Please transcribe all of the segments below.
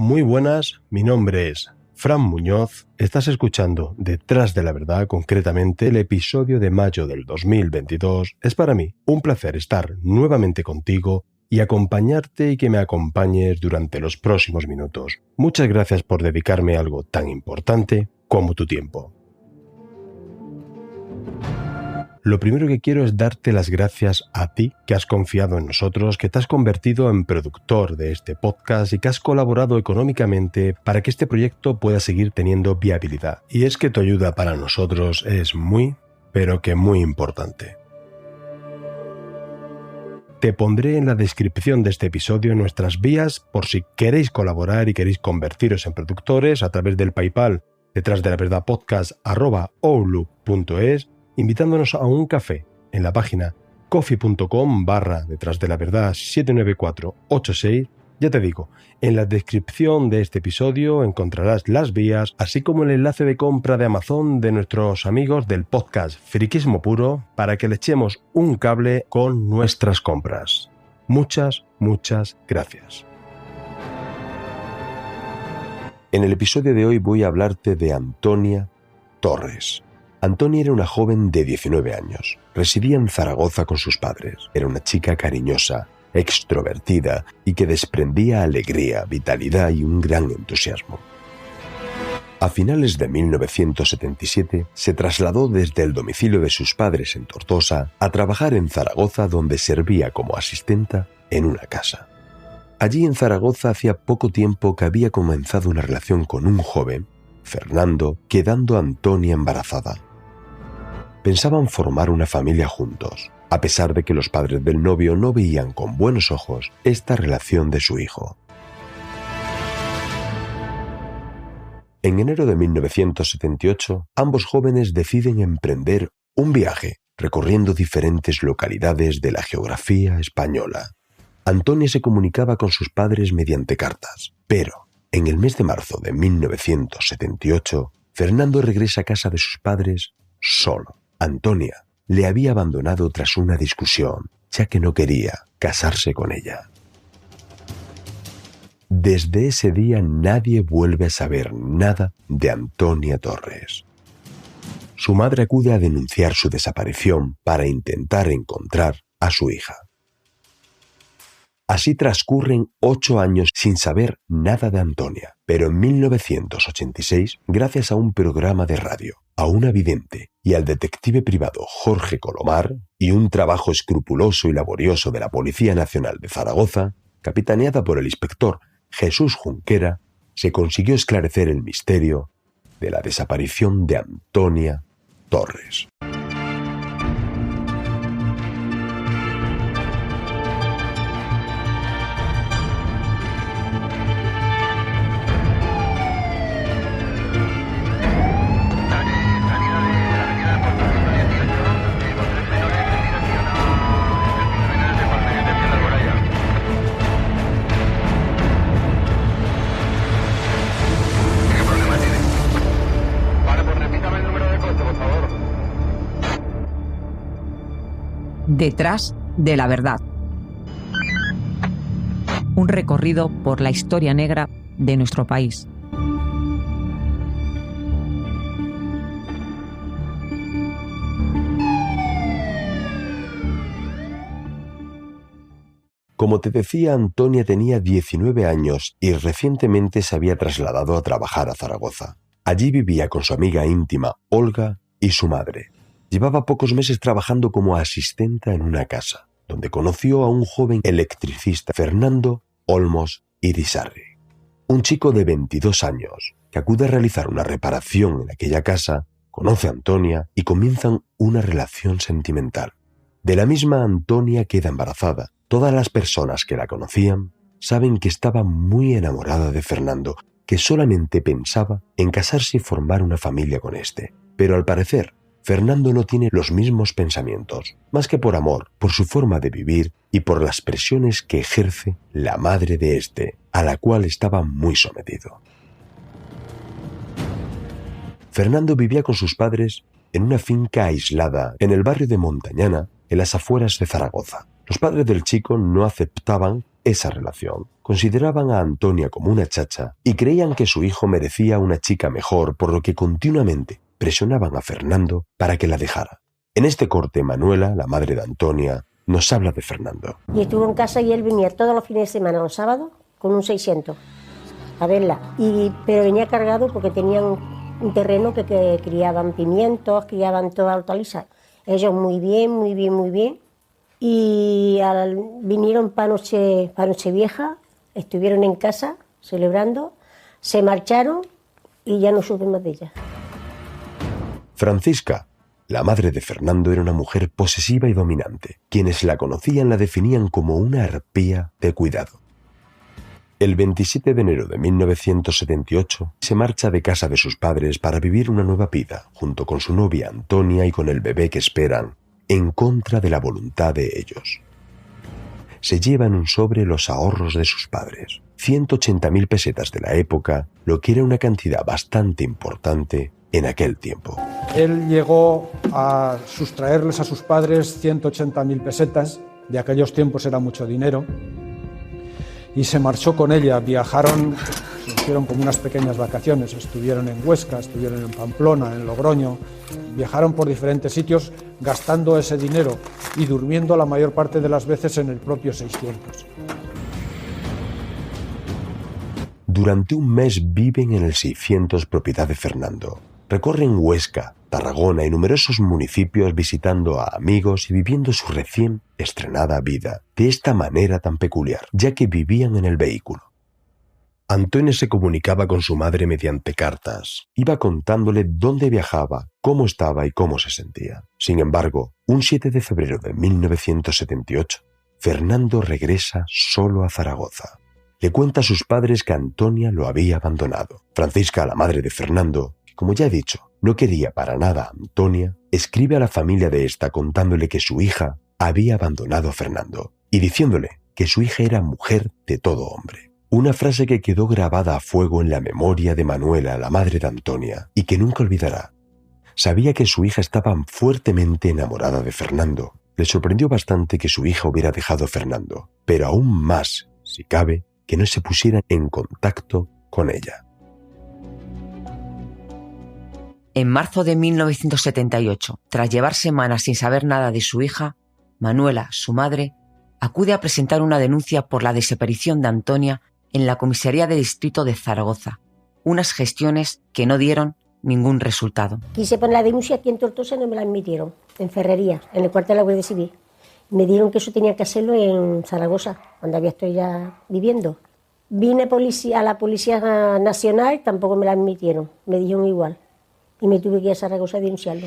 Muy buenas, mi nombre es Fran Muñoz. Estás escuchando Detrás de la Verdad, concretamente el episodio de mayo del 2022. Es para mí un placer estar nuevamente contigo y acompañarte y que me acompañes durante los próximos minutos. Muchas gracias por dedicarme a algo tan importante como tu tiempo. Lo primero que quiero es darte las gracias a ti que has confiado en nosotros, que te has convertido en productor de este podcast y que has colaborado económicamente para que este proyecto pueda seguir teniendo viabilidad. Y es que tu ayuda para nosotros es muy, pero que muy importante. Te pondré en la descripción de este episodio nuestras vías por si queréis colaborar y queréis convertiros en productores a través del PayPal detrásdelaverdadpodcast@outlook.es, invitándonos a un café en la página coffee.com/detrásdelaverdad 79486. Ya te digo, en la descripción de este episodio encontrarás las vías, así como el enlace de compra de Amazon de nuestros amigos del podcast Friquismo Puro para que le echemos un cable con nuestras compras. Muchas gracias. En el episodio de hoy voy a hablarte de Antonia Torres. Antonia era una joven de 19 años. Residía en Zaragoza con sus padres. Era una chica cariñosa, extrovertida y que desprendía alegría, vitalidad y un gran entusiasmo. A finales de 1977 se trasladó desde el domicilio de sus padres en Tortosa a trabajar en Zaragoza, donde servía como asistenta en una casa. Allí en Zaragoza hacía poco tiempo que había comenzado una relación con un joven, Fernando, quedando Antonia embarazada. Pensaban formar una familia juntos, a pesar de que los padres del novio no veían con buenos ojos esta relación de su hijo. En enero de 1978, ambos jóvenes deciden emprender un viaje, recorriendo diferentes localidades de la geografía española. Antonia se comunicaba con sus padres mediante cartas, pero en el mes de marzo de 1978, Fernando regresa a casa de sus padres solo. Antonia le había abandonado tras una discusión, ya que no quería casarse con ella. Desde ese día nadie vuelve a saber nada de Antonia Torres. Su madre acude a denunciar su desaparición para intentar encontrar a su hija. Así transcurren 8 años sin saber nada de Antonia, pero en 1986, gracias a un programa de radio, a una vidente y al detective privado Jorge Colomar y un trabajo escrupuloso y laborioso de la Policía Nacional de Zaragoza, capitaneada por el inspector Jesús Junquera, se consiguió esclarecer el misterio de la desaparición de Antonia Torres. Detrás de la Verdad. Un recorrido por la historia negra de nuestro país. Como te decía, Antonia tenía 19 años y recientemente se había trasladado a trabajar a Zaragoza. Allí vivía con su amiga íntima, Olga, y su madre. Llevaba pocos meses trabajando como asistenta en una casa, donde conoció a un joven electricista, Fernando Olmos Irisarri. Un chico de 22 años, que acude a realizar una reparación en aquella casa, conoce a Antonia y comienzan una relación sentimental. De la misma, Antonia queda embarazada. Todas las personas que la conocían saben que estaba muy enamorada de Fernando, que solamente pensaba en casarse y formar una familia con este. Pero al parecer, Fernando no tiene los mismos pensamientos, más que por amor, por su forma de vivir y por las presiones que ejerce la madre de este, a la cual estaba muy sometido. Fernando vivía con sus padres en una finca aislada en el barrio de Montañana, en las afueras de Zaragoza. Los padres del chico no aceptaban esa relación. Consideraban a Antonia como una chacha y creían que su hijo merecía una chica mejor, por lo que continuamente presionaban a Fernando para que la dejara. En este corte, Manuela, la madre de Antonia, nos habla de Fernando. Y estuvo en casa y él venía todos los fines de semana, los sábados, con un 600 a verla. Pero venía cargado porque tenían un terreno que criaban pimientos, criaban toda hortaliza. Ellos muy bien. Y vinieron para Nochevieja, estuvieron en casa celebrando, se marcharon y ya no supe más de ella. Francisca, la madre de Fernando, era una mujer posesiva y dominante. Quienes la conocían la definían como una arpía de cuidado. El 27 de enero de 1978 se marcha de casa de sus padres para vivir una nueva vida, junto con su novia Antonia y con el bebé que esperan, en contra de la voluntad de ellos. Se lleva en un sobre los ahorros de sus padres, 180.000 pesetas de la época, lo que era una cantidad bastante importante en aquel tiempo. Él llegó a sustraerles a sus padres 180.000 pesetas, de aquellos tiempos era mucho dinero, y se marchó con ella. Viajaron, hicieron como unas pequeñas vacaciones, estuvieron en Huesca, estuvieron en Pamplona, en Logroño, viajaron por diferentes sitios gastando ese dinero y durmiendo la mayor parte de las veces en el propio 600. Durante un mes viven en el 600, propiedad de Fernando. Recorren Huesca, Tarragona y numerosos municipios visitando a amigos y viviendo su recién estrenada vida de esta manera tan peculiar, ya que vivían en el vehículo. Antonia se comunicaba con su madre mediante cartas. Iba contándole dónde viajaba, cómo estaba y cómo se sentía. Sin embargo, un 7 de febrero de 1978, Fernando regresa solo a Zaragoza. Le cuenta a sus padres que Antonia lo había abandonado. Francisca, la madre de Fernando, que como ya he dicho, no quería para nada a Antonia, escribe a la familia de esta contándole que su hija había abandonado a Fernando y diciéndole que su hija era mujer de todo hombre. Una frase que quedó grabada a fuego en la memoria de Manuela, la madre de Antonia, y que nunca olvidará. Sabía que su hija estaba fuertemente enamorada de Fernando. Le sorprendió bastante que su hija hubiera dejado a Fernando, pero aún más, si cabe, que no se pusiera en contacto con ella. En marzo de 1978, tras llevar semanas sin saber nada de su hija, Manuela, su madre, acude a presentar una denuncia por la desaparición de Antonia en la comisaría de distrito de Zaragoza, unas gestiones que no dieron ningún resultado. Quise poner la denuncia aquí en Tortosa y no me la admitieron, en Ferrería, en el cuartel de la Guardia Civil. Me dijeron que eso tenía que hacerlo en Zaragoza, donde había estoy ya viviendo. Vine a la Policía Nacional, tampoco me la admitieron, me dijeron igual. Y me tuve que ir a Zaragoza a denunciarlo.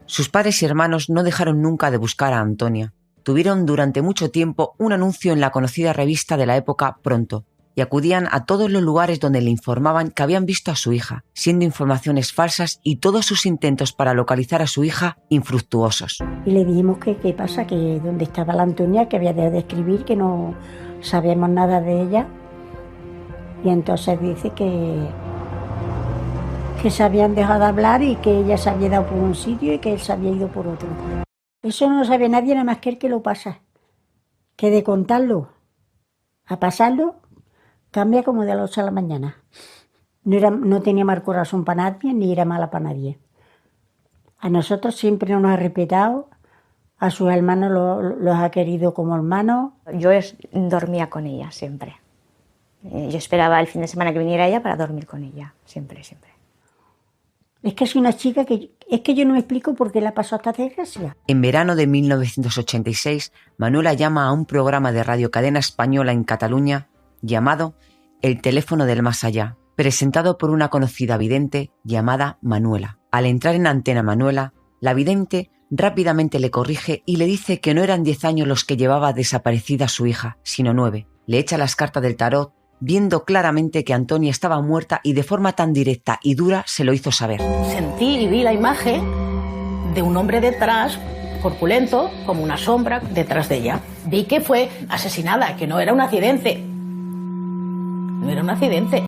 Sus padres y hermanos no dejaron nunca de buscar a Antonia. Tuvieron durante mucho tiempo un anuncio en la conocida revista de la época Pronto, y acudían a todos los lugares donde le informaban que habían visto a su hija, siendo informaciones falsas y todos sus intentos para localizar a su hija infructuosos. Y le dijimos que qué pasa, que dónde estaba la Antonia, que había dejado de escribir, que no sabíamos nada de ella. Y entonces dice que se habían dejado de hablar y que ella se había dado por un sitio y que él se había ido por otro. Eso no lo sabe nadie nada más que el que lo pasa. Que de contarlo a pasarlo cambia como de las 8 de la mañana. No tenía mal corazón para nadie ni era mala para nadie. A nosotros siempre nos ha respetado, a sus hermanos los ha querido como hermanos. Yo dormía con ella siempre. Yo esperaba el fin de semana que viniera ella para dormir con ella, siempre. Es que es una chica que yo no me explico por qué la pasó esta desgracia. En verano de 1986, Manuela llama a un programa de radiocadena española en Cataluña llamado El teléfono del más allá, presentado por una conocida vidente llamada Manuela. Al entrar en antena Manuela, la vidente rápidamente le corrige y le dice que no eran 10 años los que llevaba desaparecida su hija, sino 9. Le echa las cartas del tarot, viendo claramente que Antonia estaba muerta y de forma tan directa y dura se lo hizo saber. Sentí y vi la imagen de un hombre detrás, corpulento, como una sombra detrás de ella. Vi que fue asesinada, que no era un accidente. No era un accidente.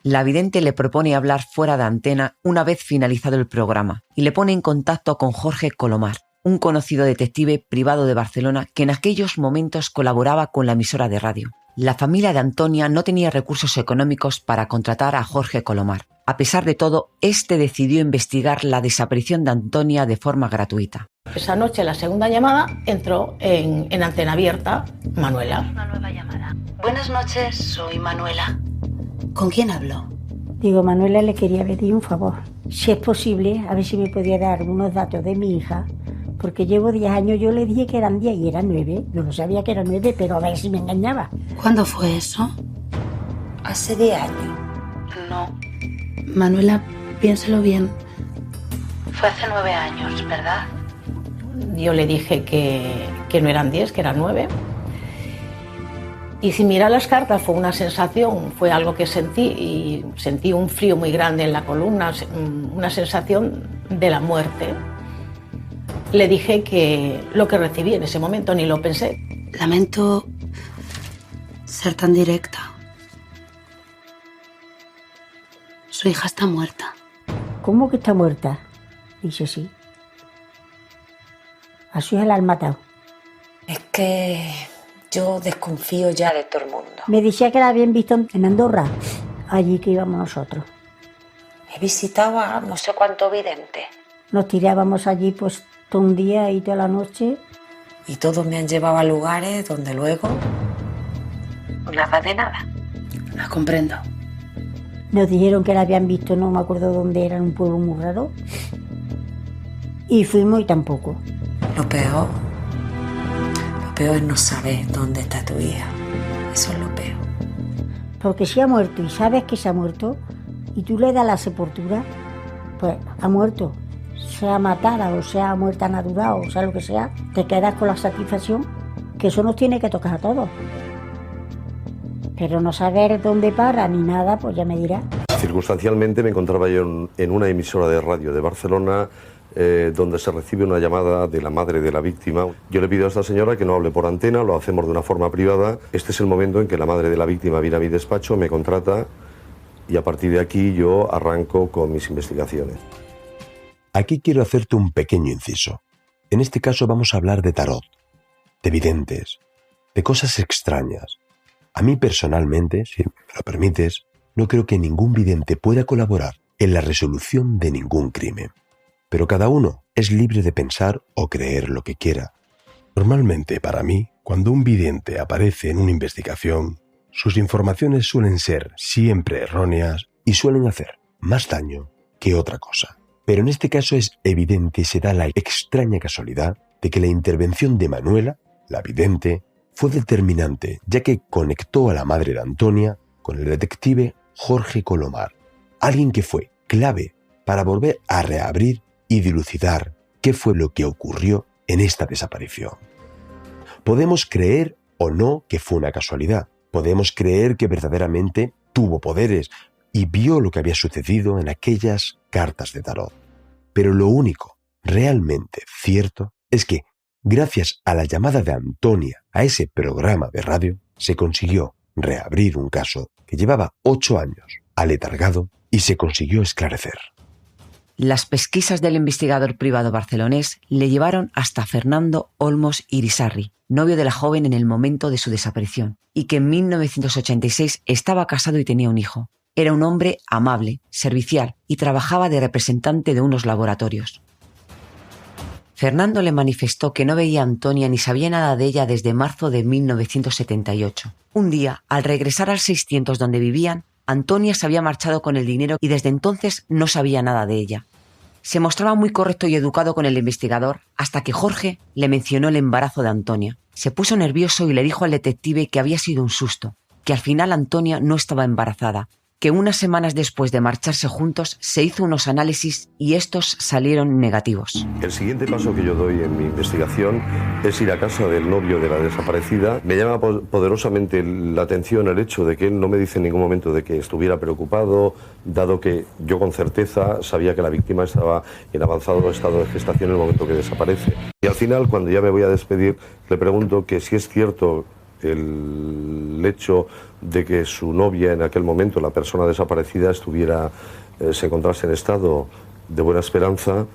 La vidente le propone hablar fuera de antena una vez finalizado el programa y le pone en contacto con Jorge Colomar, un conocido detective privado de Barcelona que en aquellos momentos colaboraba con la emisora de radio. La familia de Antonia no tenía recursos económicos para contratar a Jorge Colomar. A pesar de todo, este decidió investigar la desaparición de Antonia de forma gratuita. Esa noche, la segunda llamada, entró en antena abierta Manuela. Una nueva llamada. Buenas noches, soy Manuela. ¿Con quién hablo? Digo, Manuela, le quería pedir un favor. Si es posible, a ver si me podía dar algunos datos de mi hija, porque llevo 10 años, yo le dije que eran 10 y eran 9. Yo no sabía que eran 9, pero a ver si me engañaba. ¿Cuándo fue eso? Hace 10 años. No. Manuela, piénselo bien. Fue hace 9 años, ¿verdad? Yo le dije que no eran 10, que eran 9. Y sin mirar las cartas fue una sensación, fue algo que sentí, y sentí un frío muy grande en la columna, una sensación de la muerte. Le dije que lo que recibí en ese momento ni lo pensé. Lamento ser tan directa. Su hija está muerta. ¿Cómo que está muerta? Dice, sí. A su hija la han matado. Es que yo desconfío ya de todo el mundo. Me decía que la habían visto en Andorra, allí que íbamos nosotros. He visitado a no sé cuántos videntes. Nos tirábamos allí pues todo un día y toda la noche. Y todos me han llevado a lugares donde luego nada de nada. La comprendo. Nos dijeron que la habían visto, no me acuerdo dónde era, en un pueblo muy raro. Y fuimos y tampoco. Lo peor es no saber dónde está tu hija. Eso es lo peor. Porque si ha muerto y sabes que se ha muerto y tú le das la sepultura, pues ha muerto. Sea matada o sea muerta natural o sea lo que sea, te quedas con la satisfacción que eso nos tiene que tocar a todos. Pero no saber dónde para ni nada, pues ya me dirá. Circunstancialmente me encontraba yo en una emisora de radio de Barcelona donde se recibe una llamada de la madre de la víctima. Yo le pido a esta señora que no hable por antena, lo hacemos de una forma privada. Este es el momento en que la madre de la víctima viene a mi despacho, me contrata y a partir de aquí yo arranco con mis investigaciones. Aquí quiero hacerte un pequeño inciso. En este caso vamos a hablar de tarot, de videntes, de cosas extrañas. A mí personalmente, si me lo permites, no creo que ningún vidente pueda colaborar en la resolución de ningún crimen. Pero cada uno es libre de pensar o creer lo que quiera. Normalmente, para mí, cuando un vidente aparece en una investigación, sus informaciones suelen ser siempre erróneas y suelen hacer más daño que otra cosa. Pero en este caso es evidente y se da la extraña casualidad de que la intervención de Manuela, la vidente, fue determinante, ya que conectó a la madre de Antonia con el detective Jorge Colomar, alguien que fue clave para volver a reabrir y dilucidar qué fue lo que ocurrió en esta desaparición. Podemos creer o no que fue una casualidad, podemos creer que verdaderamente tuvo poderes y vio lo que había sucedido en aquellas cartas de tarot. Pero lo único realmente cierto es que, gracias a la llamada de Antonia a ese programa de radio, se consiguió reabrir un caso que llevaba 8 años aletargado y se consiguió esclarecer. Las pesquisas del investigador privado barcelonés le llevaron hasta Fernando Olmos Irisarri, novio de la joven en el momento de su desaparición, y que en 1986 estaba casado y tenía un hijo. Era un hombre amable, servicial y trabajaba de representante de unos laboratorios. Fernando le manifestó que no veía a Antonia ni sabía nada de ella desde marzo de 1978. Un día, al regresar al 600 donde vivían, Antonia se había marchado con el dinero y desde entonces no sabía nada de ella. Se mostraba muy correcto y educado con el investigador hasta que Jorge le mencionó el embarazo de Antonia. Se puso nervioso y le dijo al detective que había sido un susto, que al final Antonia no estaba embarazada, que unas semanas después de marcharse juntos se hizo unos análisis y estos salieron negativos. El siguiente paso que yo doy en mi investigación es ir a casa del novio de la desaparecida. Me llama poderosamente la atención el hecho de que él no me dice en ningún momento de que estuviera preocupado, dado que yo con certeza sabía que la víctima estaba en avanzado estado de gestación en el momento que desaparece. Y al final, cuando ya me voy a despedir, le pregunto que si es cierto el hecho de que su novia en aquel momento, la persona desaparecida, se encontrase en estado de buena esperanza,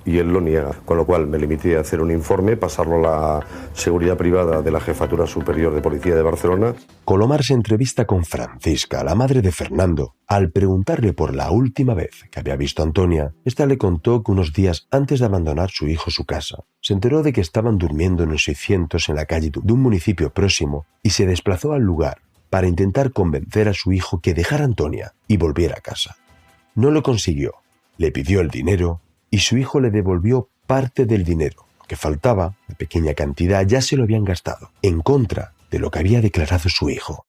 y él lo niega, con lo cual me limité a hacer un informe, pasarlo a la seguridad privada de la Jefatura Superior de Policía de Barcelona. Colomar se entrevista con Francisca, la madre de Fernando. Al preguntarle por la última vez que había visto a Antonia, esta le contó que unos días antes de abandonar su hijo su casa, se enteró de que estaban durmiendo en el 600 en la calle de un municipio próximo y se desplazó al lugar para intentar convencer a su hijo que dejara a Antonia y volviera a casa. No lo consiguió, le pidió el dinero y su hijo le devolvió parte del dinero. Lo que faltaba, la pequeña cantidad, ya se lo habían gastado, en contra de lo que había declarado su hijo.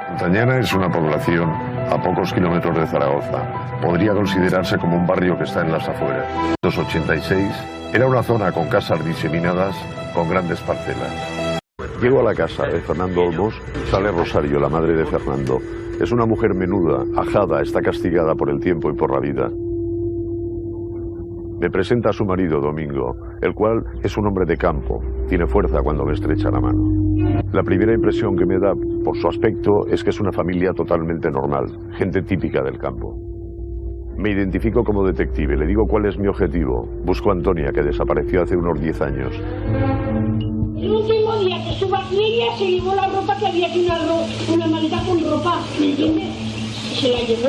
Montañana es una población a pocos kilómetros de Zaragoza. Podría considerarse como un barrio que está en las afueras. En 1986 era una zona con casas diseminadas con grandes parcelas. Llego a la casa de Fernando Olmos, sale Rosario, la madre de Fernando. Es una mujer menuda, ajada, está castigada por el tiempo y por la vida. Me presenta a su marido, Domingo, el cual es un hombre de campo, tiene fuerza cuando me estrecha la mano. La primera impresión que me da por su aspecto es que es una familia totalmente normal, gente típica del campo. Me identifico como detective, le digo cuál es mi objetivo. Busco a Antonia, que desapareció hace unos 10 años. El último día que suba aquí ella se llevó la ropa que había aquí, una maleta con ropa, ¿me entiendes? Se la llevó.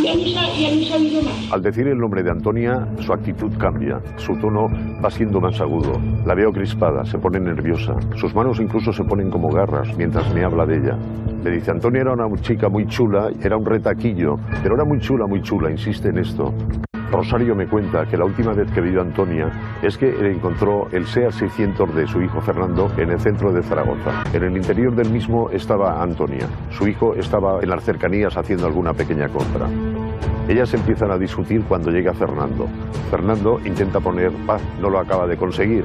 Ya no sabido más. Al decir el nombre de Antonia, su actitud cambia, su tono va siendo más agudo. La veo crispada, se pone nerviosa. Sus manos incluso se ponen como garras mientras me habla de ella. Me dice, Antonia era una chica muy chula, era un retaquillo, pero era muy chula, insiste en esto. Rosario me cuenta que la última vez que vio a Antonia es que encontró el SEAT 600 de su hijo Fernando en el centro de Zaragoza. En el interior del mismo estaba Antonia. Su hijo estaba en las cercanías haciendo alguna pequeña compra. Ellas empiezan a discutir cuando llega Fernando. Fernando intenta poner paz, no lo acaba de conseguir.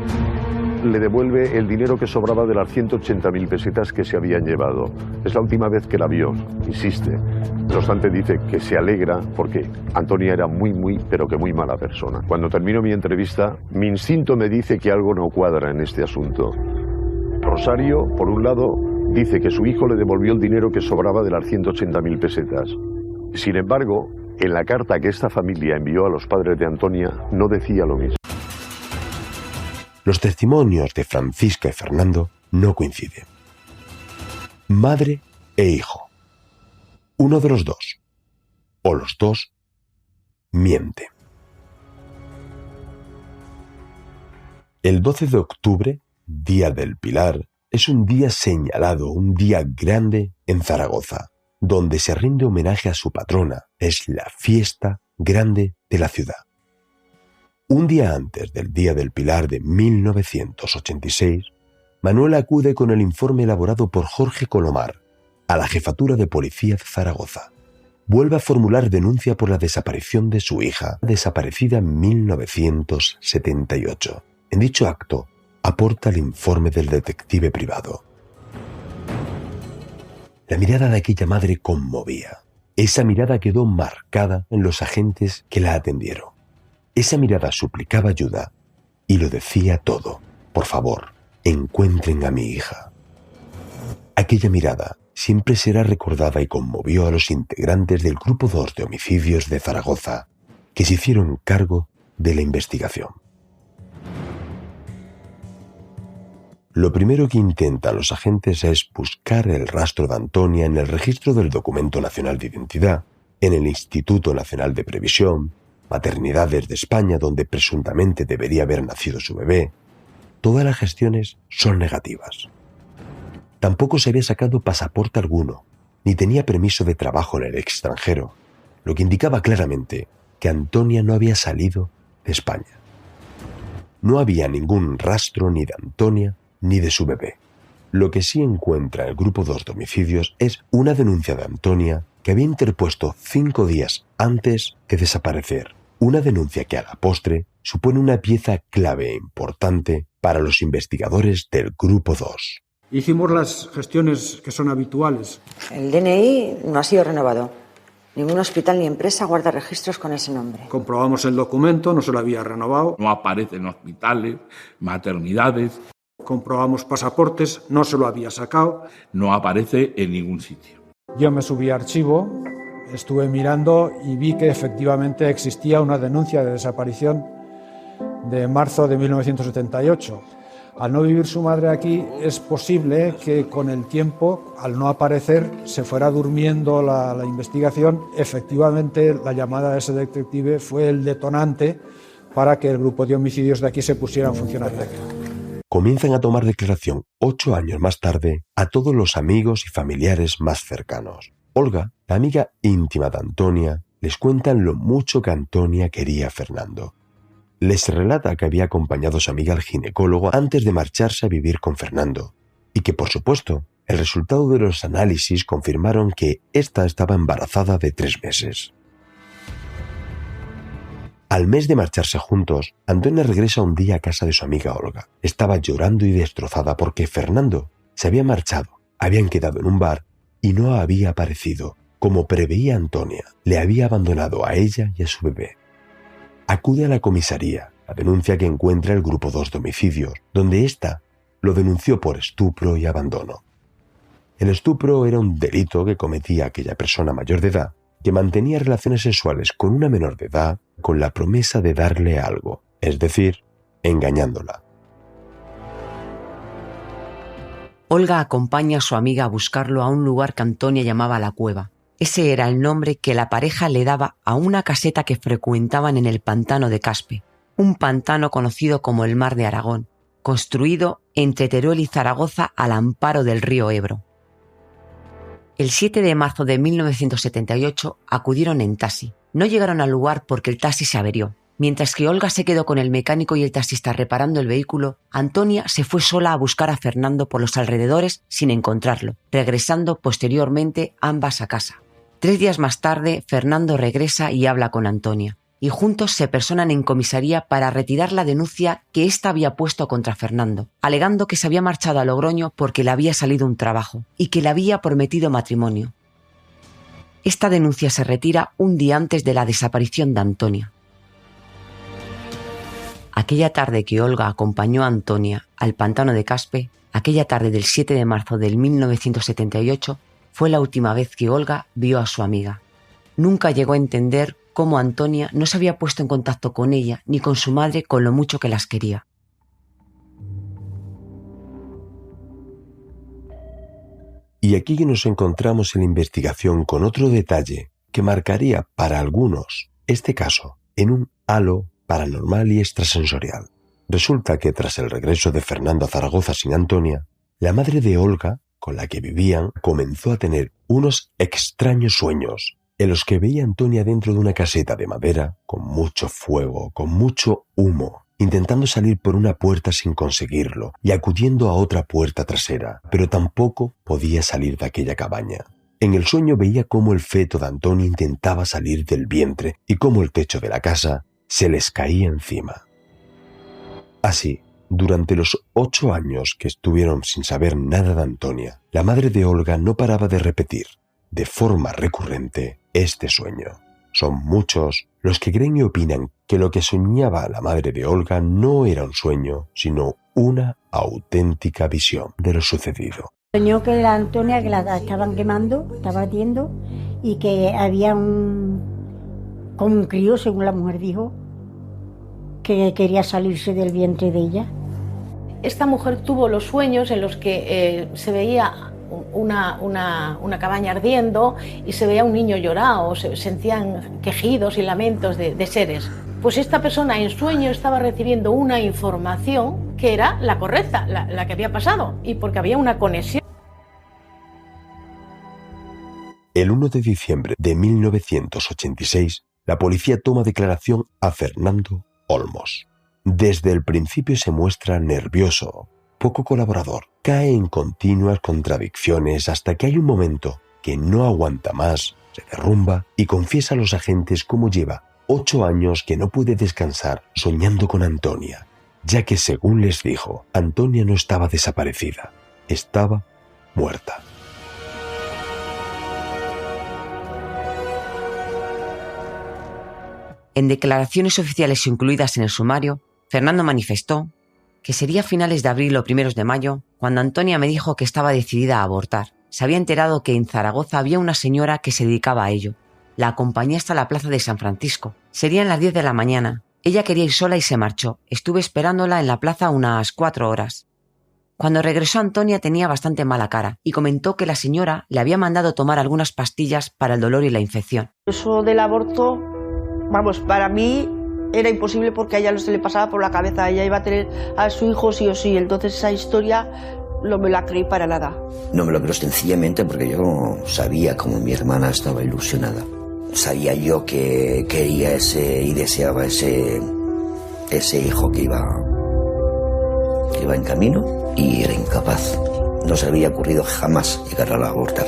Le devuelve el dinero que sobraba de las 180.000 pesetas que se habían llevado. Es la última vez que la vio, insiste. No obstante, dice que se alegra porque Antonia era pero que muy mala persona. Cuando termino mi entrevista, mi instinto me dice que algo no cuadra en este asunto. Rosario, por un lado, dice que su hijo le devolvió el dinero que sobraba de las 180.000 pesetas. Sin embargo, en la carta que esta familia envió a los padres de Antonia, no decía lo mismo. Los testimonios de Francisca y Fernando no coinciden. Madre e hijo. Uno de los dos, o los dos, miente. El 12 de octubre, Día del Pilar, es un día señalado, un día grande en Zaragoza, donde se rinde homenaje a su patrona. Es la fiesta grande de la ciudad. Un día antes del Día del Pilar de 1986, Manuel acude con el informe elaborado por Jorge Colomar a la Jefatura de Policía de Zaragoza. Vuelve a formular denuncia por la desaparición de su hija, desaparecida en 1978. En dicho acto, aporta el informe del detective privado. La mirada de aquella madre conmovía. Esa mirada quedó marcada en los agentes que la atendieron. Esa mirada suplicaba ayuda y lo decía todo. Por favor, encuentren a mi hija. Aquella mirada siempre será recordada y conmovió a los integrantes del Grupo 2 de Homicidios de Zaragoza, que se hicieron cargo de la investigación. Lo primero que intentan los agentes es buscar el rastro de Antonia en el registro del Documento Nacional de Identidad, en el Instituto Nacional de Previsión, Maternidades de España, donde presuntamente debería haber nacido su bebé. Todas las gestiones son negativas. Tampoco se había sacado pasaporte alguno, ni tenía permiso de trabajo en el extranjero, lo que indicaba claramente que Antonia no había salido de España. No había ningún rastro ni de Antonia ni de su bebé. Lo que sí encuentra el Grupo 2 de Homicidios es una denuncia de Antonia que había interpuesto 5 días antes de desaparecer. Una denuncia que a la postre supone una pieza clave e importante para los investigadores del Grupo 2. Hicimos las gestiones que son habituales. El DNI no ha sido renovado. Ningún hospital ni empresa guarda registros con ese nombre. Comprobamos el documento, no se lo había renovado. No aparecen hospitales, maternidades. Comprobamos pasaportes, no se lo había sacado. No aparece en ningún sitio. Yo me subí a archivo estuve mirando y vi que efectivamente existía una denuncia de desaparición de marzo de 1978. Al no vivir su madre aquí, es posible que con el tiempo, al no aparecer, se fuera durmiendo la investigación. Efectivamente, la llamada de ese detective fue el detonante para que el grupo de homicidios de aquí se pusiera en funcionamiento. Comienzan a tomar declaración 8 años más tarde a todos los amigos y familiares más cercanos. Olga, la amiga íntima de Antonia, les cuenta lo mucho que Antonia quería a Fernando. Les relata que había acompañado a su amiga al ginecólogo antes de marcharse a vivir con Fernando y que, por supuesto, el resultado de los análisis confirmaron que ésta estaba embarazada de 3 meses. Al mes de marcharse juntos, Antonia regresa un día a casa de su amiga Olga. Estaba llorando y destrozada porque Fernando se había marchado, habían quedado en un bar y no había aparecido. Como preveía Antonia, le había abandonado a ella y a su bebé. Acude a la comisaría, la denuncia que encuentra el grupo 2 de homicidios, donde ésta lo denunció por estupro y abandono. El estupro era un delito que cometía aquella persona mayor de edad que mantenía relaciones sexuales con una menor de edad con la promesa de darle algo, es decir, engañándola. Olga acompaña a su amiga a buscarlo a un lugar que Antonia llamaba La Cueva. Ese era el nombre que la pareja le daba a una caseta que frecuentaban en el pantano de Caspe, un pantano conocido como el Mar de Aragón, construido entre Teruel y Zaragoza al amparo del río Ebro. El 7 de marzo de 1978 acudieron en taxi. No llegaron al lugar porque el taxi se averió. Mientras que Olga se quedó con el mecánico y el taxista reparando el vehículo, Antonia se fue sola a buscar a Fernando por los alrededores sin encontrarlo, regresando posteriormente ambas a casa. 3 días más tarde, Fernando regresa y habla con Antonia, y juntos se personan en comisaría para retirar la denuncia que ésta había puesto contra Fernando, alegando que se había marchado a Logroño porque le había salido un trabajo y que le había prometido matrimonio. Esta denuncia se retira un día antes de la desaparición de Antonia. Aquella tarde que Olga acompañó a Antonia al pantano de Caspe, aquella tarde del 7 de marzo del 1978, fue la última vez que Olga vio a su amiga. Nunca llegó a entender cómo Antonia no se había puesto en contacto con ella ni con su madre con lo mucho que las quería. Y aquí nos encontramos en la investigación con otro detalle que marcaría para algunos este caso en un halo paranormal y extrasensorial. Resulta que tras el regreso de Fernando a Zaragoza sin Antonia, la madre de Olga, con la que vivían, comenzó a tener unos extraños sueños en los que veía a Antonia dentro de una caseta de madera, con mucho fuego, con mucho humo, intentando salir por una puerta sin conseguirlo y acudiendo a otra puerta trasera, pero tampoco podía salir de aquella cabaña. En el sueño veía cómo el feto de Antonia intentaba salir del vientre y cómo el techo de la casa se les caía encima. Así, durante los 8 años que estuvieron sin saber nada de Antonia, la madre de Olga no paraba de repetir, de forma recurrente, este sueño. Son muchos los que creen y opinan que lo que soñaba la madre de Olga no era un sueño, sino una auténtica visión de lo sucedido. Soñó que la Antonia, que la estaban quemando, estaba ardiendo, y que había como un crío, según la mujer dijo, que quería salirse del vientre de ella. Esta mujer tuvo los sueños en los que se veía una cabaña ardiendo y se veía un niño llorado, se sentían quejidos y lamentos de seres. Pues esta persona en sueño estaba recibiendo una información que era la correcta, la que había pasado, y porque había una conexión. El 1 de diciembre de 1986, la policía toma declaración a Fernando Olmos. Desde el principio se muestra nervioso, poco colaborador, cae en continuas contradicciones hasta que hay un momento que no aguanta más, se derrumba y confiesa a los agentes cómo lleva 8 años que no puede descansar soñando con Antonia, ya que según les dijo, Antonia no estaba desaparecida, estaba muerta. En declaraciones oficiales incluidas en el sumario, Fernando manifestó que sería a finales de abril o primeros de mayo cuando Antonia me dijo que estaba decidida a abortar. Se había enterado que en Zaragoza había una señora que se dedicaba a ello. la acompañé hasta la plaza de San Francisco. Serían las 10 de la mañana. Ella quería ir sola y se marchó. Estuve esperándola en la plaza unas 4 horas. Cuando regresó, Antonia tenía bastante mala cara y comentó que la señora le había mandado tomar algunas pastillas para el dolor y la infección. Eso del aborto, vamos, para mí era imposible porque a ella no se le pasaba por la cabeza. Ella iba a tener a su hijo sí o sí. Entonces esa historia no me la creí para nada. No me lo creo sencillamente porque yo sabía cómo mi hermana estaba ilusionada. Sabía yo que quería y deseaba ese hijo que iba en camino y era incapaz. No se había ocurrido jamás llegar a abortar.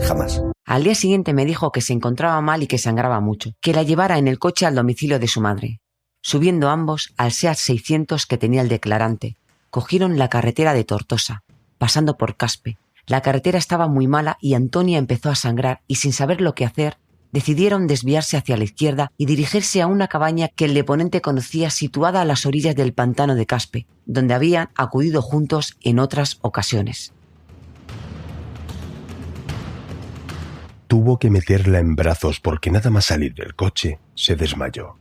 Jamás. Al día siguiente me dijo que se encontraba mal y que sangraba mucho, que la llevara en el coche al domicilio de su madre. Subiendo ambos al SEAT 600 que tenía el declarante, cogieron la carretera de Tortosa, pasando por Caspe. La carretera estaba muy mala y Antonia empezó a sangrar y sin saber lo que hacer, decidieron desviarse hacia la izquierda y dirigirse a una cabaña que el deponente conocía situada a las orillas del pantano de Caspe, donde habían acudido juntos en otras ocasiones. Tuvo que meterla en brazos porque nada más salir del coche se desmayó.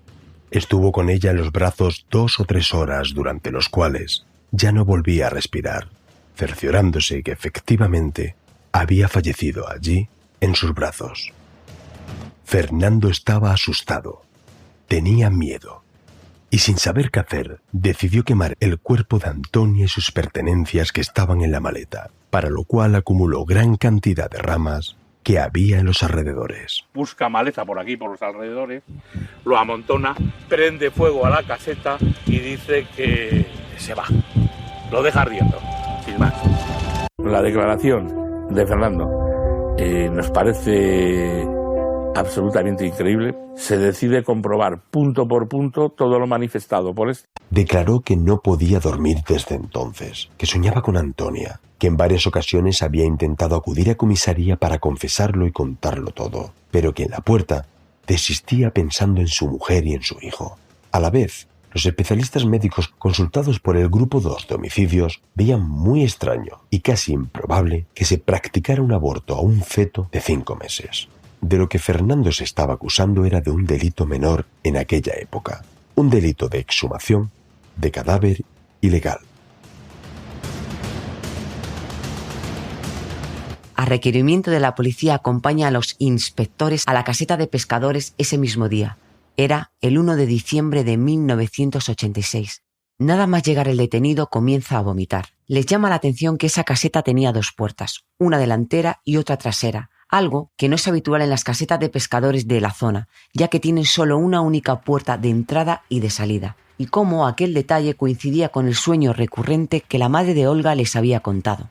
Estuvo con ella en los brazos 2 o 3 horas durante los cuales ya no volvía a respirar, cerciorándose que efectivamente había fallecido allí en sus brazos. Fernando estaba asustado, tenía miedo y sin saber qué hacer decidió quemar el cuerpo de Antonia y sus pertenencias que estaban en la maleta, para lo cual acumuló gran cantidad de ramas que había en los alrededores. Busca maleza por aquí, por los alrededores, lo amontona, prende fuego a la caseta y dice que se va. Lo deja ardiendo, sin más. La declaración de Fernando nos parece absolutamente increíble. Se decide comprobar punto por punto todo lo manifestado por este. Declaró que no podía dormir desde entonces, que soñaba con Antonia, que en varias ocasiones había intentado acudir a comisaría para confesarlo y contarlo todo, pero que en la puerta desistía pensando en su mujer y en su hijo. A la vez, los especialistas médicos consultados por el Grupo 2 de homicidios veían muy extraño y casi improbable que se practicara un aborto a un feto de 5 meses. De lo que Fernando se estaba acusando era de un delito menor en aquella época, un delito de exhumación de cadáver ilegal. A requerimiento de la policía acompaña a los inspectores a la caseta de pescadores ese mismo día. Era el 1 de diciembre de 1986. Nada más llegar el detenido comienza a vomitar. Les llama la atención que esa caseta tenía 2 puertas, una delantera y otra trasera, algo que no es habitual en las casetas de pescadores de la zona, ya que tienen solo una única puerta de entrada y de salida, y cómo aquel detalle coincidía con el sueño recurrente que la madre de Olga les había contado.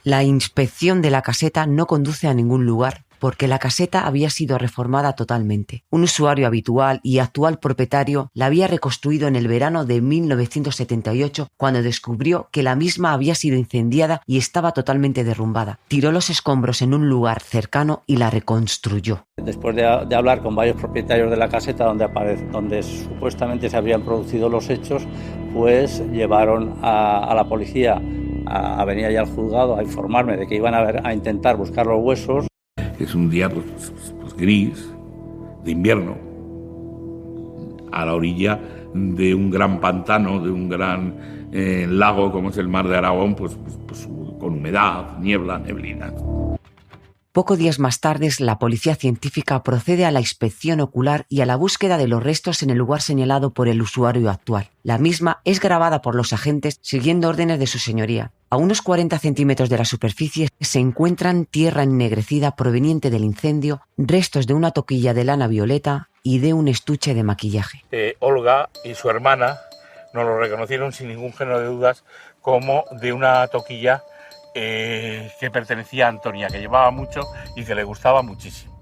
La inspección de la caseta no conduce a ningún lugar, porque la caseta había sido reformada totalmente. Un usuario habitual y actual propietario la había reconstruido en el verano de 1978, cuando descubrió que la misma había sido incendiada y estaba totalmente derrumbada. Tiró los escombros en un lugar cercano y la reconstruyó. Después de hablar con varios propietarios de la caseta donde supuestamente se habían producido los hechos, pues llevaron a la policía a venir allá al juzgado a informarme de que iban a intentar buscar los huesos. Es un día pues gris, de invierno, a la orilla de un gran pantano, de un gran lago como es el Mar de Aragón, pues con humedad, niebla, neblina. Pocos días más tarde, la policía científica procede a la inspección ocular y a la búsqueda de los restos en el lugar señalado por el usuario actual. La misma es grabada por los agentes siguiendo órdenes de su señoría. A unos 40 centímetros de la superficie se encuentran tierra ennegrecida proveniente del incendio, restos de una toquilla de lana violeta y de un estuche de maquillaje. Olga y su hermana nos lo reconocieron sin ningún género de dudas como de una toquilla que pertenecía a Antonia, que llevaba mucho y que le gustaba muchísimo.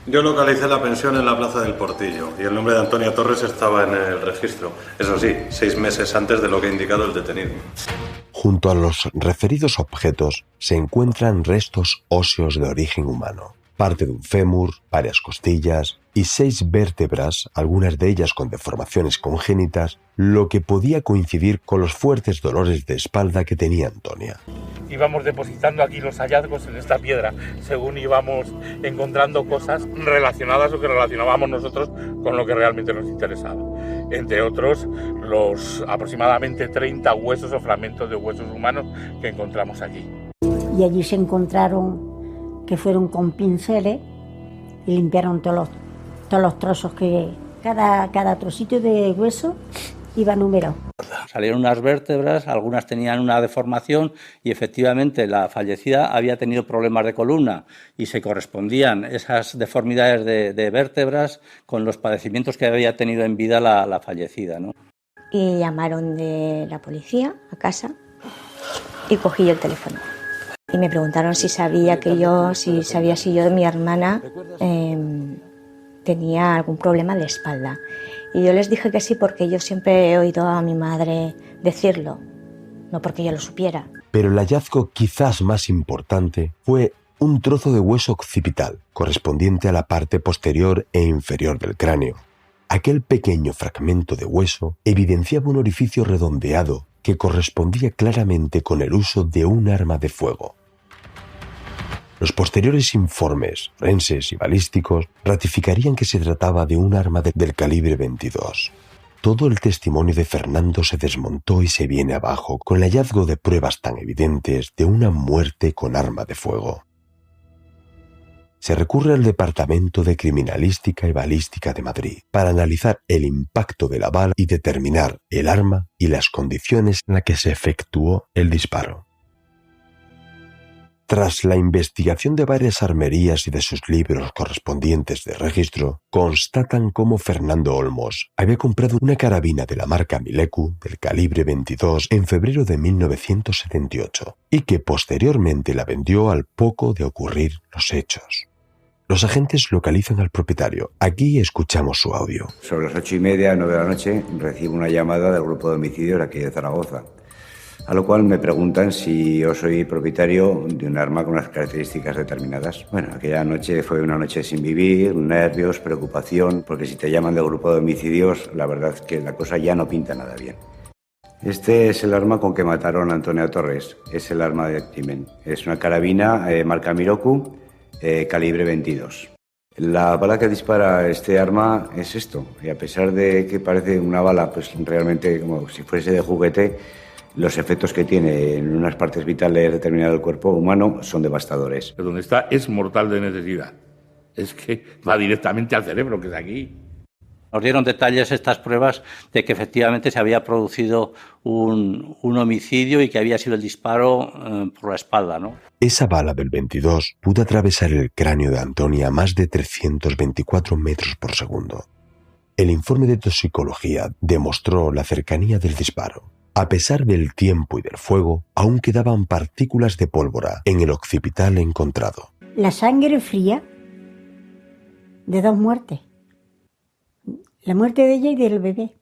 Yo localicé la pensión en la Plaza del Portillo y el nombre de Antonia Torres estaba en el registro. Eso sí, 6 meses antes de lo que ha indicado el detenido. Junto a los referidos objetos se encuentran restos óseos de origen humano, parte de un fémur, varias costillas y 6 vértebras, algunas de ellas con deformaciones congénitas, lo que podía coincidir con los fuertes dolores de espalda que tenía Antonia. Íbamos depositando aquí los hallazgos en esta piedra, según íbamos encontrando cosas relacionadas o que relacionábamos nosotros con lo que realmente nos interesaba. Entre otros, los aproximadamente 30 huesos o fragmentos de huesos humanos que encontramos allí. Y allí se encontraron que fueron con pinceles y limpiaron todos los trozos, que cada trocito de hueso iba numerado. Salieron unas vértebras, algunas tenían una deformación y efectivamente la fallecida había tenido problemas de columna y se correspondían esas deformidades de vértebras con los padecimientos que había tenido en vida la fallecida, ¿no? Y llamaron de la policía a casa y cogí yo el teléfono. Y me preguntaron si sabía si yo, mi hermana, tenía algún problema de espalda. Y yo les dije que sí, porque yo siempre he oído a mi madre decirlo, no porque yo lo supiera. Pero el hallazgo quizás más importante fue un trozo de hueso occipital, correspondiente a la parte posterior e inferior del cráneo. Aquel pequeño fragmento de hueso evidenciaba un orificio redondeado que correspondía claramente con el uso de un arma de fuego. Los posteriores informes forenses y balísticos ratificarían que se trataba de un arma del calibre 22. Todo el testimonio de Fernando se desmontó y se viene abajo con el hallazgo de pruebas tan evidentes de una muerte con arma de fuego. Se recurre al Departamento de Criminalística y Balística de Madrid para analizar el impacto de la bala y determinar el arma y las condiciones en las que se efectuó el disparo. Tras la investigación de varias armerías y de sus libros correspondientes de registro, constatan cómo Fernando Olmos había comprado una carabina de la marca Milecu del calibre 22 en febrero de 1978 y que posteriormente la vendió al poco de ocurrir los hechos. Los agentes localizan al propietario. Aquí escuchamos su audio. Sobre las 8:30, 9 de la noche, recibo una llamada del grupo de homicidios aquí de Zaragoza, a lo cual me preguntan si yo soy propietario de un arma con unas características determinadas. Bueno, aquella noche fue una noche sin vivir, nervios, preocupación, porque si te llaman del grupo de homicidios, la verdad es que la cosa ya no pinta nada bien. Este es el arma con que mataron a Antonia Torres, es el arma del crimen. Es una carabina marca Miroku, calibre 22. La bala que dispara este arma es esto, y a pesar de que parece una bala, pues realmente como si fuese de juguete, los efectos que tiene en unas partes vitales determinadas del cuerpo humano son devastadores. Donde está es mortal de necesidad. Es que va directamente al cerebro, que es aquí. Nos dieron detalles estas pruebas de que efectivamente se había producido un homicidio y que había sido el disparo por la espalda, ¿no? Esa bala del 22 pudo atravesar el cráneo de Antonia a más de 324 metros por segundo. El informe de toxicología demostró la cercanía del disparo. A pesar del tiempo y del fuego, aún quedaban partículas de pólvora en el occipital encontrado. La sangre fría de 2 muertes. La muerte de ella y del bebé.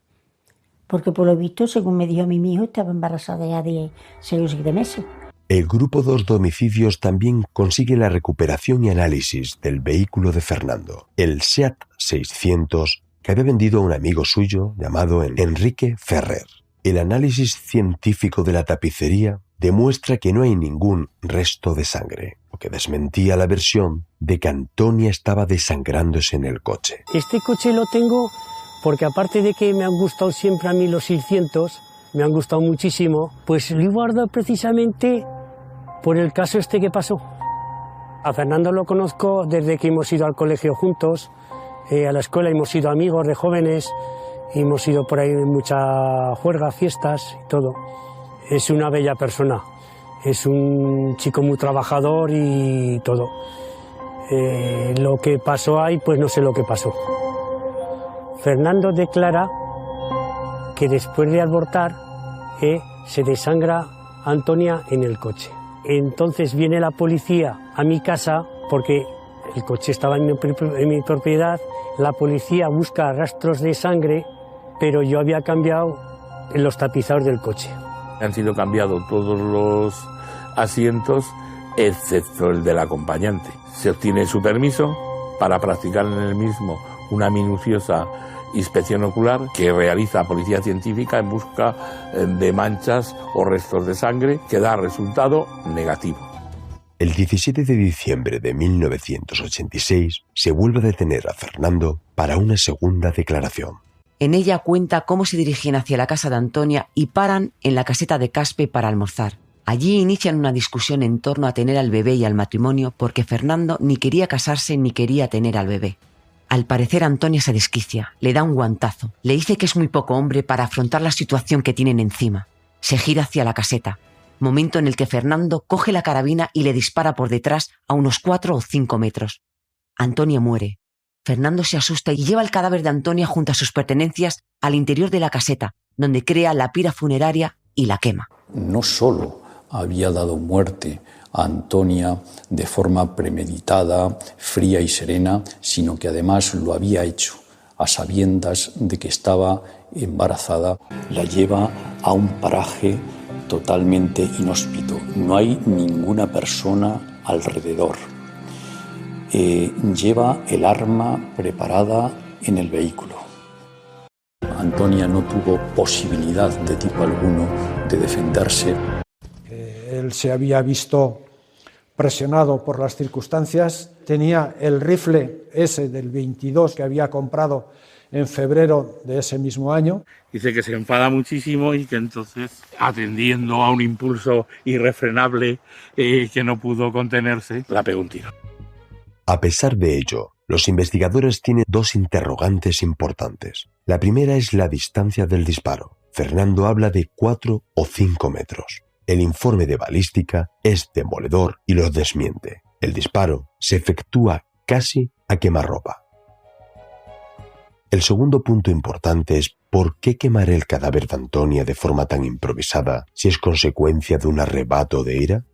Porque por lo visto, según me dijo mi hijo, estaba embarazada ya de 6 o 7 meses. El grupo 2 de homicidios también consigue la recuperación y análisis del vehículo de Fernando, el Seat 600, que había vendido a un amigo suyo llamado Enrique Ferrer. El análisis científico de la tapicería demuestra que no hay ningún resto de sangre, lo que desmentía la versión de que Antonia estaba desangrándose en el coche. Este coche lo tengo porque aparte de que me han gustado siempre a mí los 600, me han gustado muchísimo, pues lo he guardado precisamente por el caso este que pasó. A Fernando lo conozco desde que hemos ido al colegio juntos, a la escuela hemos sido amigos de jóvenes, hemos ido por ahí en mucha juerga, fiestas y todo. Es una bella persona, es un chico muy trabajador y todo. Lo que pasó ahí, pues no sé lo que pasó. Fernando declara que después de abortar se desangra Antonia en el coche. Entonces viene la policía a mi casa porque el coche estaba en mi propiedad. La policía busca rastros de sangre, pero yo había cambiado los tapizados del coche. Han sido cambiados todos los asientos, excepto el del acompañante. Se obtiene su permiso para practicar en el mismo una minuciosa inspección ocular que realiza Policía Científica en busca de manchas o restos de sangre, que da resultado negativo. El 17 de diciembre de 1986 se vuelve a detener a Fernando para una segunda declaración. En ella cuenta cómo se dirigen hacia la casa de Antonia y paran en la caseta de Caspe para almorzar. Allí inician una discusión en torno a tener al bebé y al matrimonio, porque Fernando ni quería casarse ni quería tener al bebé. Al parecer Antonia se desquicia, le da un guantazo, le dice que es muy poco hombre para afrontar la situación que tienen encima. Se gira hacia la caseta, momento en el que Fernando coge la carabina y le dispara por detrás a unos 4 o 5 metros. Antonia muere. Fernando se asusta y lleva el cadáver de Antonia junto a sus pertenencias al interior de la caseta, donde crea la pira funeraria y la quema. No solo había dado muerte a Antonia de forma premeditada, fría y serena, sino que además lo había hecho a sabiendas de que estaba embarazada. La lleva a un paraje totalmente inhóspito. No hay ninguna persona alrededor. Lleva el arma preparada en el vehículo. Antonia no tuvo posibilidad de tipo alguno de defenderse. Él se había visto presionado por las circunstancias, tenía el rifle ese del 22 que había comprado en febrero de ese mismo año. Dice que se enfada muchísimo y que entonces, atendiendo a un impulso irrefrenable que no pudo contenerse, la pegó un tiro. A pesar de ello, los investigadores tienen dos interrogantes importantes. La primera es la distancia del disparo. Fernando habla de 4 o 5 metros. El informe de balística es demoledor y lo desmiente. El disparo se efectúa casi a quemarropa. El segundo punto importante es ¿por qué quemar el cadáver de Antonia de forma tan improvisada si es consecuencia de un arrebato de ira?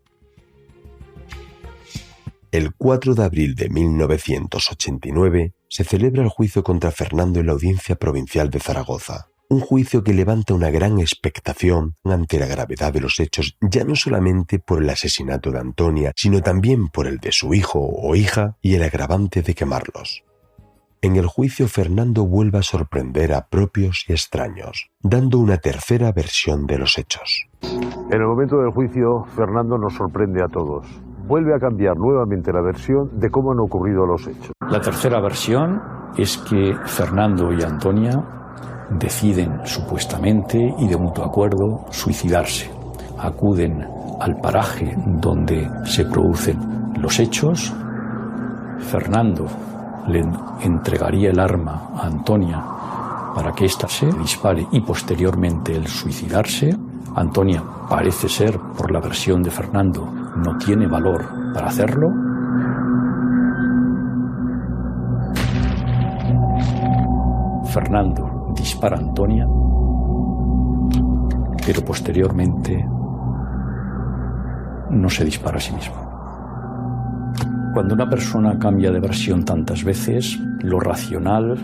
El 4 de abril de 1989 se celebra el juicio contra Fernando en la Audiencia Provincial de Zaragoza. Un juicio que levanta una gran expectación ante la gravedad de los hechos, ya no solamente por el asesinato de Antonia, sino también por el de su hijo o hija y el agravante de quemarlos. En el juicio, Fernando vuelve a sorprender a propios y extraños, dando una tercera versión de los hechos. En el momento del juicio, Fernando nos sorprende a todos. Vuelve a cambiar nuevamente la versión de cómo han ocurrido los hechos. La tercera versión es que Fernando y Antonia deciden supuestamente y de mutuo acuerdo suicidarse. Acuden al paraje donde se producen los hechos. Fernando le entregaría el arma a Antonia para que ésta se dispare y posteriormente el suicidarse. Antonia, parece ser, por la versión de Fernando, no tiene valor para hacerlo. Fernando dispara a Antonia, pero posteriormente no se dispara a sí mismo. Cuando una persona cambia de versión tantas veces, lo racional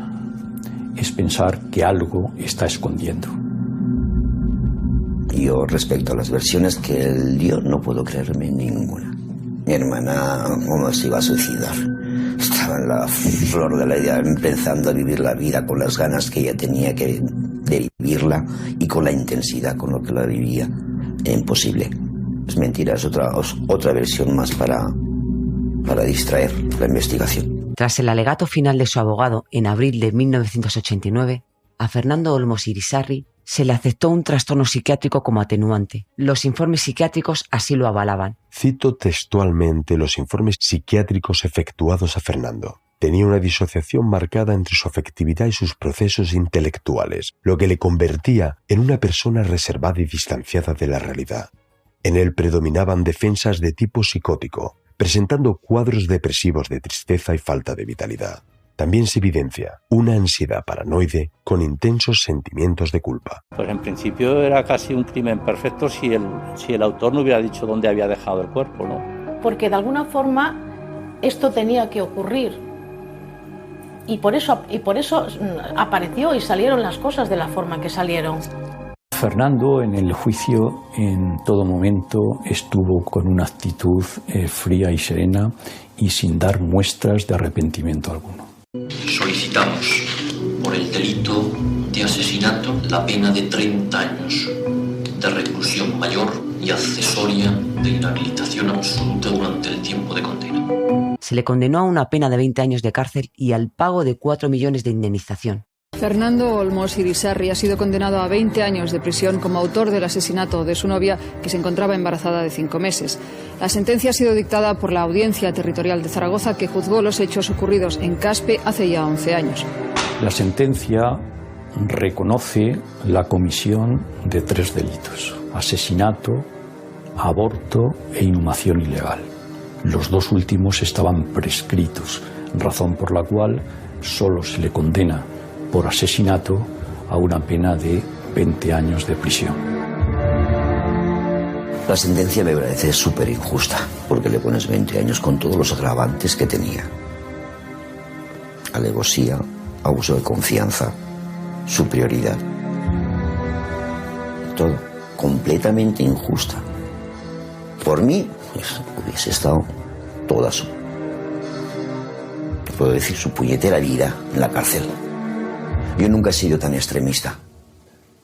es pensar que algo está escondiendo. Yo, respecto a las versiones que él dio, no puedo creerme ninguna. Mi hermana, ¿cómo se iba a suicidar? Estaba en la flor de la idea, empezando a vivir la vida con las ganas que ella tenía de vivirla y con la intensidad con lo que la vivía. Imposible. Es mentira, es otra versión más para distraer la investigación. Tras el alegato final de su abogado en abril de 1989, a Fernando Olmos Irisarri se le aceptó un trastorno psiquiátrico como atenuante. Los informes psiquiátricos así lo avalaban. Cito textualmente los informes psiquiátricos efectuados a Fernando. Tenía una disociación marcada entre su afectividad y sus procesos intelectuales, lo que le convertía en una persona reservada y distanciada de la realidad. En él predominaban defensas de tipo psicótico, presentando cuadros depresivos de tristeza y falta de vitalidad. También se evidencia una ansiedad paranoide con intensos sentimientos de culpa. Pues en principio era casi un crimen perfecto si el autor no hubiera dicho dónde había dejado el cuerpo, ¿no? Porque de alguna forma esto tenía que ocurrir y por eso apareció y salieron las cosas de la forma que salieron. Fernando en el juicio en todo momento estuvo con una actitud fría y serena y sin dar muestras de arrepentimiento alguno. Solicitamos por el delito de asesinato la pena de 30 años de reclusión mayor y accesoria de inhabilitación absoluta durante el tiempo de condena. Se le condenó a una pena de 20 años de cárcel y al pago de 4 millones de indemnización. Fernando Olmos Irisarri ha sido condenado a 20 años de prisión como autor del asesinato de su novia, que se encontraba embarazada de 5 meses. La sentencia ha sido dictada por la Audiencia Territorial de Zaragoza, que juzgó los hechos ocurridos en Caspe hace ya 11 años. La sentencia reconoce la comisión de 3 delitos: asesinato, aborto e inhumación ilegal. Los 2 últimos estaban prescritos, razón por la cual solo se le condena por asesinato a una pena de 20 años de prisión. La sentencia me parece súper injusta, porque le pones 20 años con todos los agravantes que tenía. Alevosía, abuso de confianza, superioridad. Todo completamente injusta. Por mí, pues, hubiese estado toda su, puedo decir, su puñetera vida en la cárcel. Yo nunca he sido tan extremista.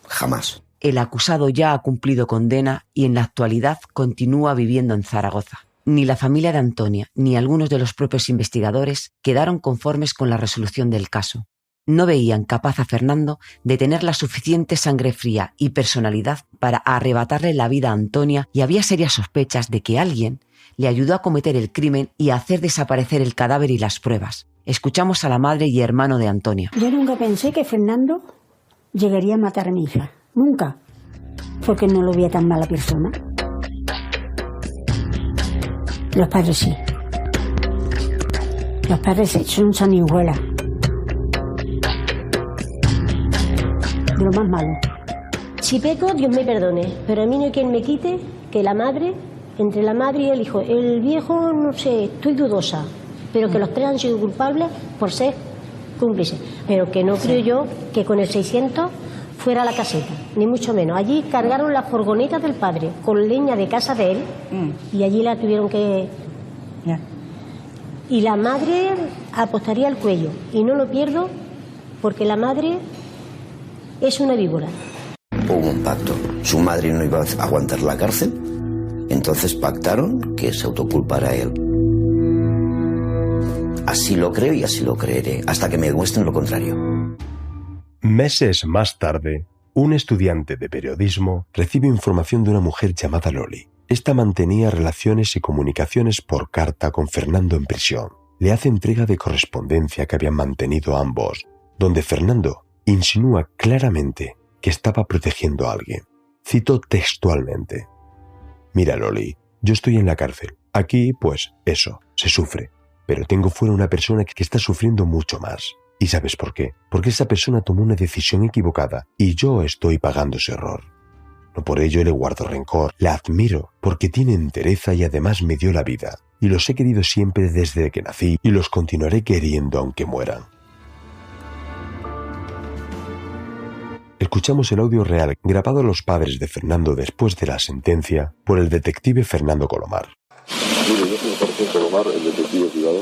Jamás. El acusado ya ha cumplido condena y en la actualidad continúa viviendo en Zaragoza. Ni la familia de Antonia ni algunos de los propios investigadores quedaron conformes con la resolución del caso. No veían capaz a Fernando de tener la suficiente sangre fría y personalidad para arrebatarle la vida a Antonia, y había serias sospechas de que alguien le ayudó a cometer el crimen y a hacer desaparecer el cadáver y las pruebas. Escuchamos a la madre y hermano de Antonia. Yo nunca pensé que Fernando llegaría a matar a mi hija. Nunca. Porque no lo veía tan mala persona. Los padres sí. Los padres son sanguijuelas. De lo más malo. Si peco, Dios me perdone, pero a mí no hay quien me quite que la madre, entre la madre y el hijo, el viejo, no sé, estoy dudosa, pero que los 3 han sido culpables por ser cómplices. Pero que no creo yo que con el 600 fuera la caseta, ni mucho menos. Allí cargaron las furgonetas del padre con leña de casa de él y allí la tuvieron que... Y la madre apostaría al cuello, y no lo pierdo porque la madre es una víbora. Hubo un pacto. Su madre no iba a aguantar la cárcel, entonces pactaron que se autoculpara él. Así lo creo y así lo creeré, hasta que me demuestren lo contrario. Meses más tarde, un estudiante de periodismo recibe información de una mujer llamada Loli. Esta mantenía relaciones y comunicaciones por carta con Fernando en prisión. Le hace entrega de correspondencia que habían mantenido ambos, donde Fernando insinúa claramente que estaba protegiendo a alguien. Cito textualmente: «Mira, Loli, yo estoy en la cárcel. Aquí, pues, eso, se sufre. Pero tengo fuera una persona que está sufriendo mucho más. ¿Y sabes por qué? Porque esa persona tomó una decisión equivocada y yo estoy pagando ese error. No por ello le guardo rencor, la admiro porque tiene entereza y además me dio la vida. Y los he querido siempre desde que nací y los continuaré queriendo aunque mueran». Escuchamos el audio real grabado a los padres de Fernando después de la sentencia por el detective Fernando Colomar. Mire, yo soy Jorge Colomar, el detective privado.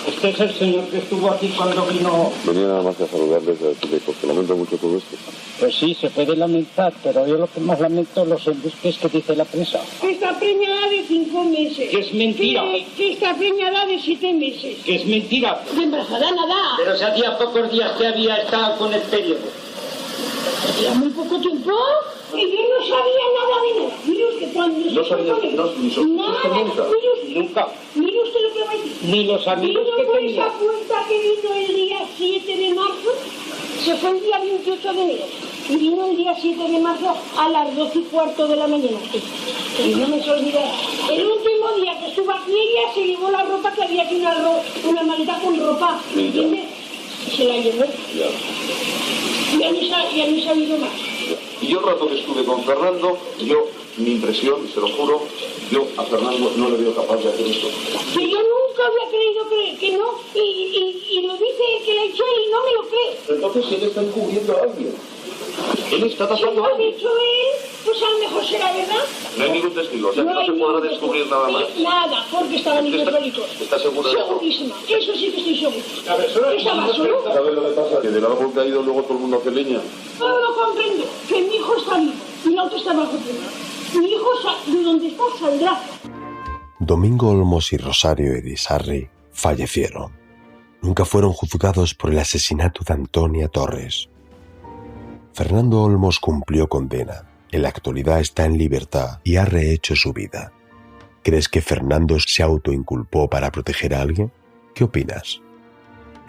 Este es el señor que estuvo aquí cuando vino... Venía nada más a saludarles a decirles que lamento mucho todo esto. Pues sí, se puede lamentar, pero yo lo que más lamento los embustes que dice la prensa. Que está preñada de 5 meses. Que es mentira. Que está preñada de 7 meses. Que es mentira. De embarazada nada. Pero si hacía pocos días que había estado con el periodo. ¿Hacía muy poco tiempo? Y yo no sabía nada de nada. Mire usted, cuando... No sabía nada. Nunca. Mire usted lo que va a decir. Ni los amigos que tenía. Esa puerta que vino el día 7 de marzo, se fue el día 28 de enero. Y vino el día 7 de marzo a las 12:15 de la mañana. Y no me se olvidará. El último día que estuvo aquí, ella se llevó la ropa, que había aquí una maleta con ropa. ¿Me entiendes? Se la llevó. Ya no he sabido más. Y yo el rato que estuve con Fernando, mi impresión, se lo juro, yo a Fernando no le veo capaz de hacer esto. Que yo nunca había creído que no, y lo dice el que le ha hecho él y no me lo cree. Entonces él está encubriendo a alguien. Él está tapando a alguien. Lo ha dicho él. Pues a lo mejor será verdad. No hay ningún testigo, o sea que no se podrá descubrir nada más. Nada, porque estaban hidrofólicos. ¿Estás segura de eso? Segurísima, eso sí que estoy segura. Estaba solo. ¿Sabes lo que pasa? Que del árbol caído luego todo el mundo hace leña. Todo lo comprendo, que mi hijo está vivo y la otra está bajo tierra. Mi hijo de donde está saldrá. Domingo Olmos y Rosario Irisarri fallecieron. Nunca fueron juzgados por el asesinato de Antonia Torres. Fernando Olmos cumplió condena. En la actualidad está en libertad y ha rehecho su vida. ¿Crees que Fernando se autoinculpó para proteger a alguien? ¿Qué opinas?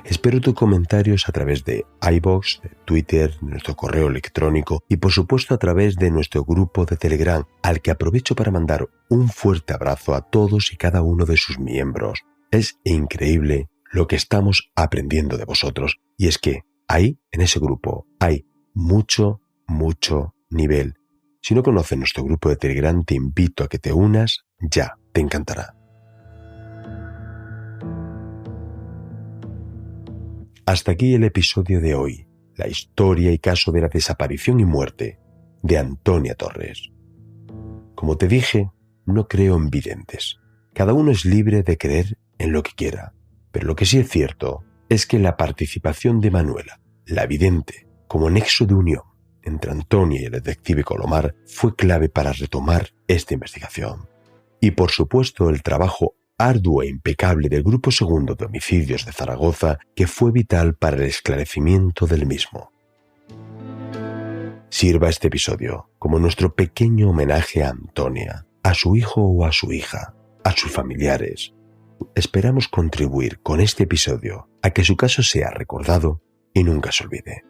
Espero tus comentarios a través de iVoox, de Twitter, de nuestro correo electrónico y por supuesto a través de nuestro grupo de Telegram, al que aprovecho para mandar un fuerte abrazo a todos y cada uno de sus miembros. Es increíble lo que estamos aprendiendo de vosotros y es que ahí, en ese grupo, hay mucho nivel. Si no conoces nuestro grupo de Telegram, te invito a que te unas ya, te encantará. Hasta aquí el episodio de hoy, la historia y caso de la desaparición y muerte de Antonia Torres. Como te dije, no creo en videntes. Cada uno es libre de creer en lo que quiera, pero lo que sí es cierto es que la participación de Manuela, la vidente, como nexo de unión entre Antonia y el detective Colomar fue clave para retomar esta investigación. Y por supuesto el trabajo arduo e impecable del Grupo Segundo de Homicidios de Zaragoza, que fue vital para el esclarecimiento del mismo. Sirva este episodio como nuestro pequeño homenaje a Antonia, a su hijo o a su hija, a sus familiares. Esperamos contribuir con este episodio a que su caso sea recordado y nunca se olvide.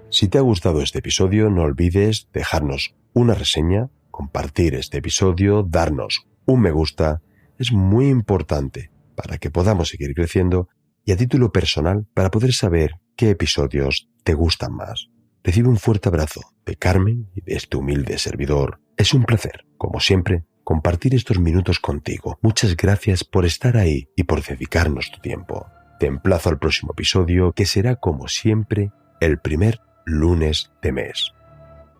Si te ha gustado este episodio, no olvides dejarnos una reseña, compartir este episodio, darnos un me gusta. Es muy importante para que podamos seguir creciendo y a título personal para poder saber qué episodios te gustan más. Recibe un fuerte abrazo de Carmen y de este humilde servidor. Es un placer, como siempre, compartir estos minutos contigo. Muchas gracias por estar ahí y por dedicarnos tu tiempo. Te emplazo al próximo episodio, que será como siempre el primer lunes de mes.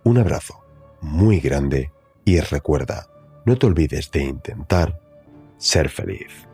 Un abrazo muy grande y recuerda, no te olvides de intentar ser feliz.